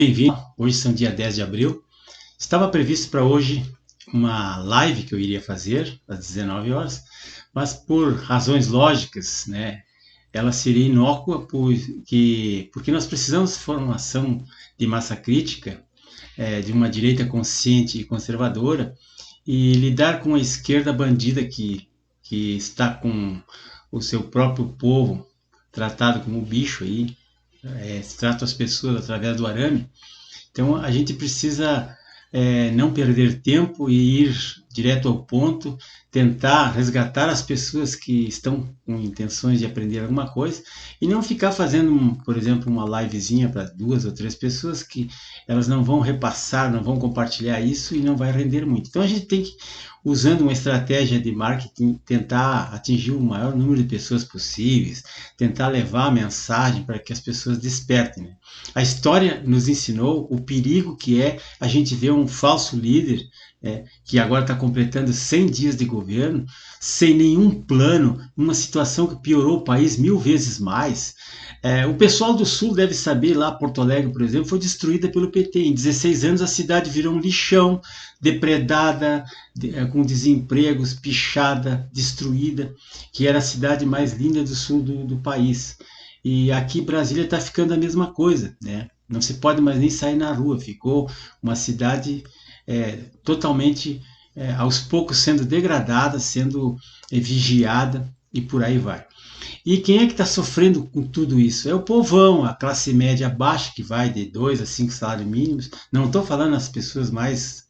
Bem-vindo. Hoje são dia 10 de abril. Estava previsto para hoje uma live que eu iria fazer às 19 horas, mas por razões lógicas, né, ela seria inócua porque nós precisamos de formação de massa crítica, de uma direita consciente e conservadora, e lidar com a esquerda bandida que está com o seu próprio povo tratado como bicho aí, trata as pessoas através do arame. Então a gente precisa não perder tempo e ir direto ao ponto, tentar resgatar as pessoas que estão com intenções de aprender alguma coisa e não ficar fazendo, por exemplo, uma livezinha para 2 ou 3 pessoas que elas não vão repassar, não vão compartilhar isso e não vai render muito. Então a gente tem que, usando uma estratégia de marketing, tentar atingir o maior número de pessoas possíveis, tentar levar a mensagem para que as pessoas despertem, né? A história nos ensinou o perigo que é a gente ver um falso líder que agora está completando 100 dias de governo, sem nenhum plano, numa situação que piorou o país 1000 vezes mais. O pessoal do Sul deve saber, lá Porto Alegre, por exemplo, foi destruída pelo PT. Em 16 anos a cidade virou um lixão, depredada, com desempregos, pichada, destruída, que era a cidade mais linda do sul do país. E aqui Brasília está ficando a mesma coisa, né? Não se pode mais nem sair na rua, ficou uma cidade totalmente, aos poucos, sendo degradada, sendo vigiada e por aí vai. E quem é que está sofrendo com tudo isso? É o povão, a classe média baixa, que vai de 2 a 5 salários mínimos. Não estou falando as pessoas mais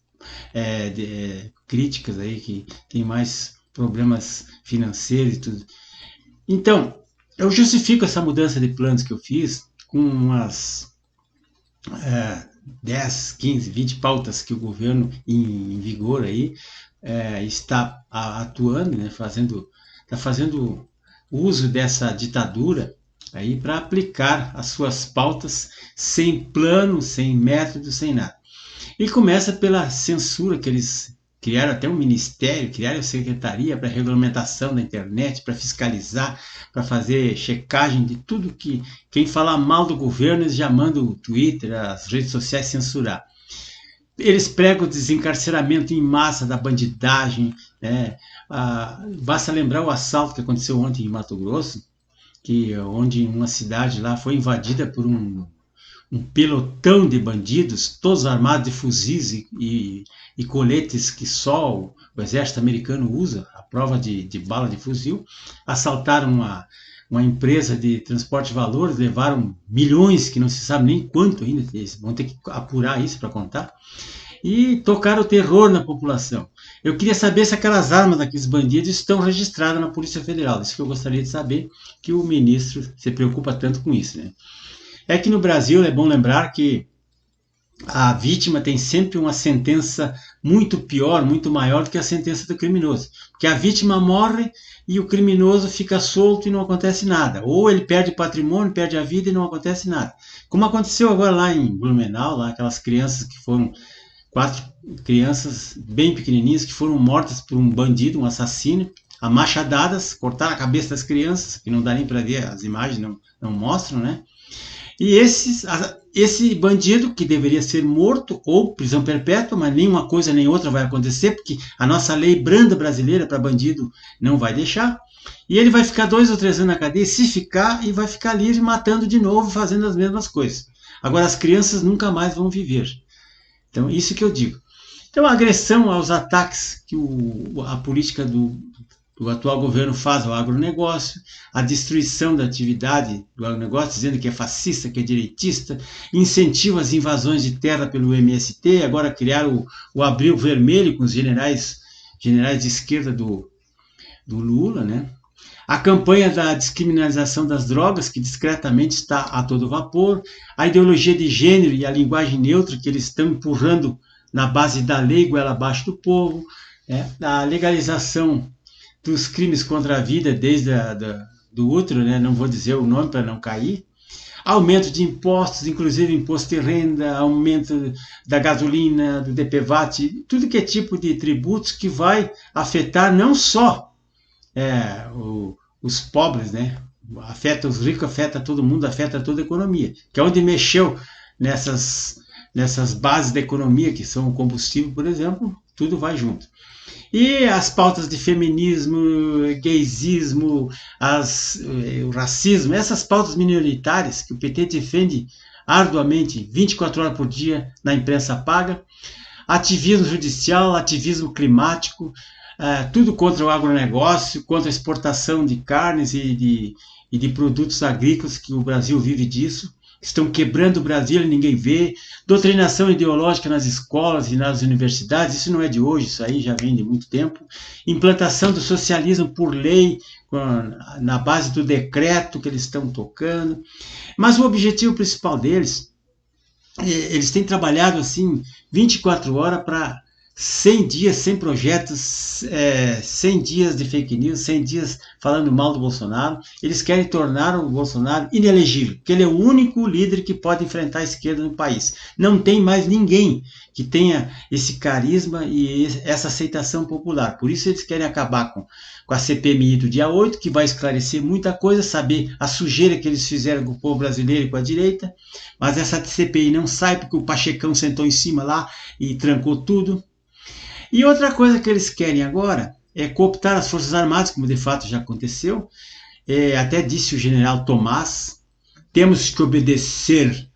críticas aí, que tem mais problemas financeiros e tudo. Então, eu justifico essa mudança de planos que eu fiz com umas 10, 15, 20 pautas que o governo em vigor aí está atuando, né, está fazendo uso dessa ditadura aí para aplicar as suas pautas sem plano, sem método, sem nada. E começa pela censura que eles criaram, até um ministério, criaram a secretaria para regulamentação da internet, para fiscalizar, para fazer checagem de tudo que quem falar mal do governo eles já mandam o Twitter, as redes sociais censurar. Eles pregam o desencarceramento em massa da bandidagem, né? Basta lembrar o assalto que aconteceu ontem em Mato Grosso, onde uma cidade lá foi invadida por um pelotão de bandidos, todos armados de fuzis e coletes que só o exército americano usa, a prova de bala de fuzil. Assaltaram uma empresa de transporte de valores, levaram milhões, que não se sabe nem quanto ainda, eles vão ter que apurar isso para contar, e tocaram o terror na população. Eu queria saber se aquelas armas daqueles bandidos estão registradas na Polícia Federal. Isso que eu gostaria de saber, que o ministro se preocupa tanto com isso, né? É que no Brasil é bom lembrar que a vítima tem sempre uma sentença muito pior, muito maior do que a sentença do criminoso. Porque a vítima morre e o criminoso fica solto e não acontece nada. Ou ele perde patrimônio, perde a vida e não acontece nada. Como aconteceu agora lá em Blumenau, lá aquelas crianças que foram 4 crianças bem pequenininhas que foram mortas por um bandido, um assassino, a machadadas, cortaram a cabeça das crianças, que não dá nem para ver, as imagens não mostram, né? E esse bandido, que deveria ser morto ou prisão perpétua, mas nenhuma coisa nem outra vai acontecer, porque a nossa lei branda brasileira para bandido não vai deixar. E ele vai ficar 2 ou 3 anos na cadeia, se ficar, e vai ficar livre matando de novo, fazendo as mesmas coisas. Agora, as crianças nunca mais vão viver. Então, isso que eu digo. Então, a agressão aos ataques que a política do atual governo faz ao agronegócio, a destruição da atividade do agronegócio, dizendo que é fascista, que é direitista, incentiva as invasões de terra pelo MST, agora criaram o Abril Vermelho com os generais de esquerda do Lula, né? A campanha da descriminalização das drogas, que discretamente está a todo vapor, a ideologia de gênero e a linguagem neutra que eles estão empurrando na base da lei goela abaixo do povo, a legalização dos crimes contra a vida, desde do útero, né? Não vou dizer o nome para não cair, aumento de impostos, inclusive imposto de renda, aumento da gasolina, do DPVAT, tudo que é tipo de tributos que vai afetar não só os pobres, né? Afeta os ricos, afeta todo mundo, afeta toda a economia, que é onde mexeu nessas nessas bases da economia, que são o combustível, por exemplo, tudo vai junto. E as pautas de feminismo, gaysismo, o racismo, essas pautas minoritárias que o PT defende arduamente, 24 horas por dia na imprensa paga, ativismo judicial, ativismo climático, tudo contra o agronegócio, contra a exportação de carnes e de produtos agrícolas, que o Brasil vive disso. Estão quebrando o Brasil e ninguém vê. Doutrinação ideológica nas escolas e nas universidades, isso não é de hoje, isso aí já vem de muito tempo. Implantação do socialismo por lei, na base do decreto que eles estão tocando. Mas o objetivo principal deles, eles têm trabalhado assim 24 horas para 100 dias, 100 projetos, 100 dias de fake news, 100 dias falando mal do Bolsonaro. Eles querem tornar o Bolsonaro inelegível, porque ele é o único líder que pode enfrentar a esquerda no país. Não tem mais ninguém que tenha esse carisma e essa aceitação popular. Por isso eles querem acabar com a CPMI do dia 8, que vai esclarecer muita coisa, saber a sujeira que eles fizeram com o povo brasileiro e com a direita. Mas essa CPI não sai porque o Pachecão sentou em cima lá e trancou tudo. E outra coisa que eles querem agora é cooptar as Forças Armadas, como de fato já aconteceu. Até disse o general Tomás, temos que obedecer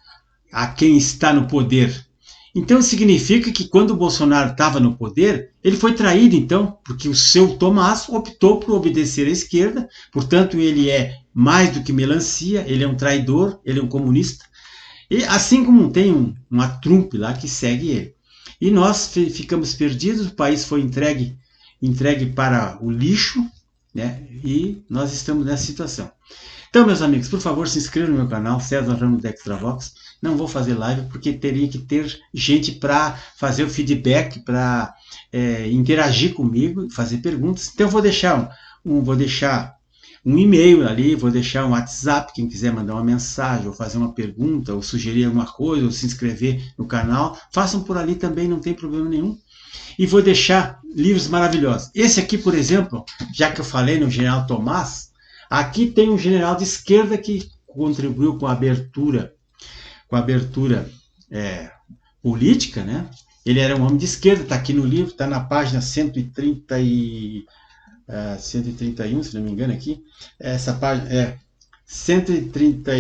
a quem está no poder. Então significa que quando o Bolsonaro estava no poder, ele foi traído então, porque o seu Tomás optou por obedecer à esquerda, portanto ele é mais do que melancia, ele é um traidor, ele é um comunista, e assim como tem uma trumpe lá que segue ele. E nós ficamos perdidos, o país foi entregue para o lixo, né? E nós estamos nessa situação. Então, meus amigos, por favor, se inscrevam no meu canal, César Ramos da Extravox. Não vou fazer live porque teria que ter gente para fazer o feedback, para interagir comigo, fazer perguntas. Então, eu vou deixar um e-mail ali, vou deixar um WhatsApp, quem quiser mandar uma mensagem, ou fazer uma pergunta, ou sugerir alguma coisa, ou se inscrever no canal, façam por ali também, não tem problema nenhum. E vou deixar livros maravilhosos. Esse aqui, por exemplo, já que eu falei no general Tomás, aqui tem um general de esquerda que contribuiu com a abertura política, né? Ele era um homem de esquerda, está aqui no livro, está na página 131, se não me engano aqui. Essa página é 130,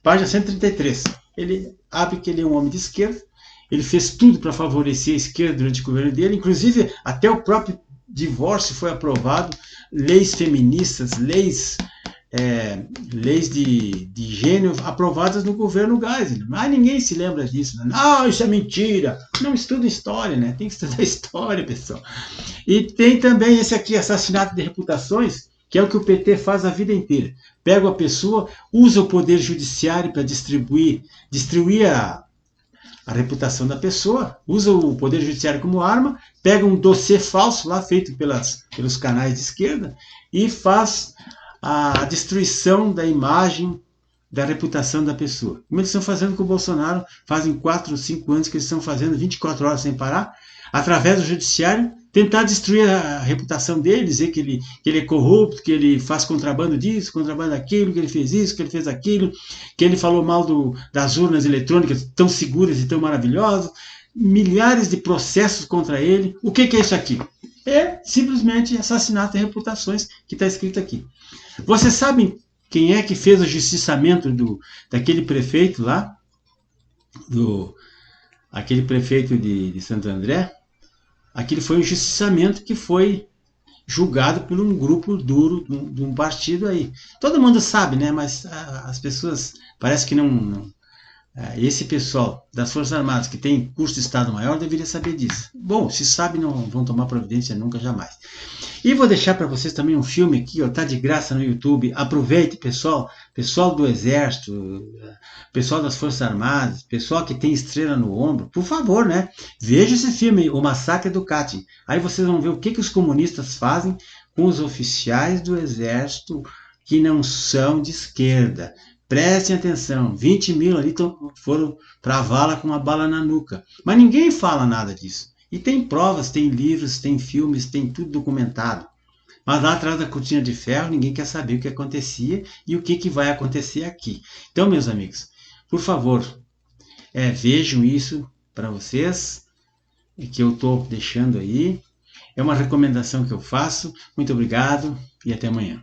página 133. Ele abre que ele é um homem de esquerda, ele fez tudo para favorecer a esquerda durante o governo dele, inclusive até o próprio divórcio foi aprovado, leis feministas, leis de gênero aprovadas no governo Geisel. Mas ninguém se lembra disso. Né? Não, isso é mentira. Não estuda história, né? Tem que estudar história, pessoal. E tem também esse aqui, assassinato de reputações, que é o que o PT faz a vida inteira. Pega a pessoa, usa o poder judiciário para destruir a reputação da pessoa, usa o poder judiciário como arma, pega um dossiê falso lá, feito pelos canais de esquerda, e faz a destruição da imagem, da reputação da pessoa. Como eles estão fazendo com o Bolsonaro, fazem 4 ou 5 anos que eles estão fazendo 24 horas sem parar, através do judiciário, tentar destruir a reputação dele, dizer que ele é corrupto, que ele faz contrabando disso, contrabando daquilo, que ele fez isso, que ele fez aquilo, que ele falou mal das urnas eletrônicas tão seguras e tão maravilhosas, milhares de processos contra ele. O que é isso aqui? É simplesmente assassinato de reputações, que está escrito aqui. Vocês sabem quem é que fez o justiçamento daquele prefeito lá? Aquele prefeito de Santo André? Aquele foi um justiçamento que foi julgado por um grupo duro de um partido aí. Todo mundo sabe, né? Mas as pessoas parece que não. Esse pessoal das Forças Armadas que tem curso de Estado Maior deveria saber disso. Bom, se sabe, não vão tomar providência nunca, jamais. E vou deixar para vocês também um filme aqui, ó, tá de graça no YouTube. Aproveite, pessoal do Exército, pessoal das Forças Armadas, pessoal que tem estrela no ombro, por favor, né? Veja esse filme, O Massacre do Katyn. Aí vocês vão ver o que os comunistas fazem com os oficiais do Exército que não são de esquerda. Prestem atenção, 20 mil ali foram para a vala com uma bala na nuca. Mas ninguém fala nada disso. E tem provas, tem livros, tem filmes, tem tudo documentado. Mas lá atrás da cortina de ferro, ninguém quer saber o que acontecia e o que vai acontecer aqui. Então, meus amigos, por favor, Vejam isso para vocês, que eu estou deixando aí. É uma recomendação que eu faço. Muito obrigado e até amanhã.